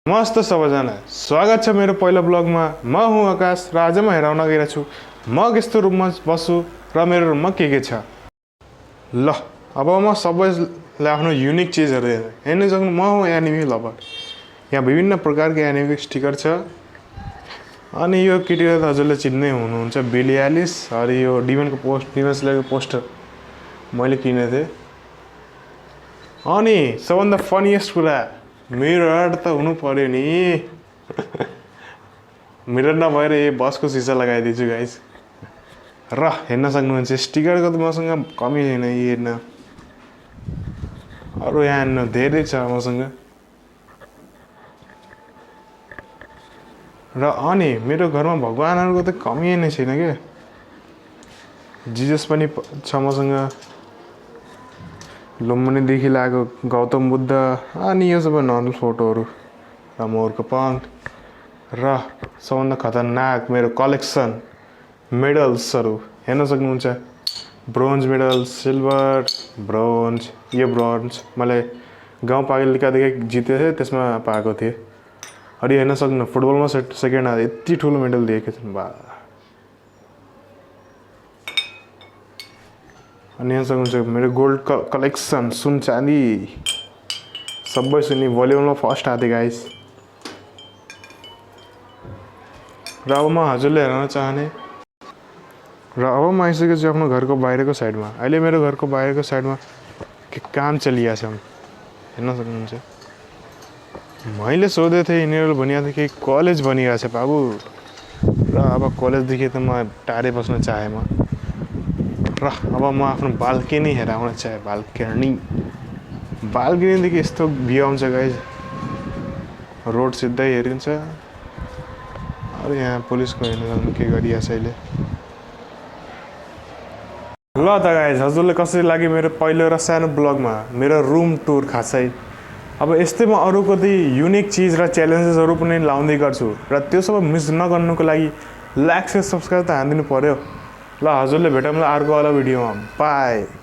मस्त सबैजना स्वागत छ मेरो पहिलो ब्लगमा। म हुँ आकाश र आज म हेराउन गइरहेको छु म यस्तो रुममा बस्छु र मेरो रुममा के छ। ल अब म सबैले आफ्नो युनिक चीजहरु हेर्न सक्नु। म हुँ एनिमी लभर। यहाँ विभिन्न प्रकारको एनिमी स्टिकर छ अनि यो केटीले हजुरले चिन्नै हुनुहुन्छ बिली एलिस र यो डिमनको पोस्टर मैले किनेको थिएँ। अनि सबभन्दा फनीएस्ट कुरा मिरर त हुनु पर्यो नि। मिरर नभएर यो बसको सिसा लगाइदिन्छु गाइस। र हेर्न सक्नुहुन्छ स्टिकरको त मसँग कमी छैन। हेर्न अरु यहाँ हेर्न धेरै छ मसँग। र अनि मेरो घरमा भगवानहरुको त कमी नै छैन के। जिजस पनि छ मसँग। लुम्बिनीदेखि लागेको गौतम बुद्ध अनि यो सबै नर्मल फोटोहरु र मोरको पङ्क र सबभन्दा खतरनाक मेरो कलेक्सन मेडल्सहरु हेर्न सक्नुहुन्छ। ब्रोन्ज मेडल, सिल्भर, ब्रोन्ज, यो ब्रोन्ज मैले गाउँपालिकादेखि जितेको थिएँ त्यसमा पाएको थिएँ। अनि हेर्न सक्नु फुटबलमा सेकेन्ड आए यति ठुलो मेडल दिएको थिएँ बा। अनि यहाँ सक्नुहुन्छ मेरो गोल्ड कलेक्सन सुन चाँदी सबै सुनी भोल्युममा फर्स्ट आथे गाइस। र अब म हजुरले हेर्न चाहने र अब म आइसकेको छु आफ्नो घरको बाहिरको साइडमा। अहिले मेरो घरको बाहिरको साइडमा के काम चलिरहेको छ हेर्न सक्नुहुन्छ। मैले सोधेको थिएँ यिनीहरूले भनिएको थियो कि कलेज बनिरहेको छ बाबु। र अब कलेजदेखि त म टाढै बस्न चाहे म। र अब म आफ्नो बाल्कनी हेराउन चाहे। बाल्कनीदेखि यस्तो भ्यू आउँछ गाइस। रोड सिधै हेरिन्छ। अरे यहाँ पुलिसको हेर्न के गरिरहेछ अहिले। ल त गाइस हजुरले कसरी लाग्यो मेरो पहिलो र सानो ब्लगमा मेरो रुम टुर खासै। अब यस्तै म अरु कति युनिक चीज र च्यालेन्जेसहरु पनि लाउँदै गर्छु र त्यो सबै मिस नगर्नुको लागि लाइक र सब्स्क्राइब त हान्दिनु पर्यो। ल हजुरले भेटौँला अर्को वाला भिडियोमा। बाइ।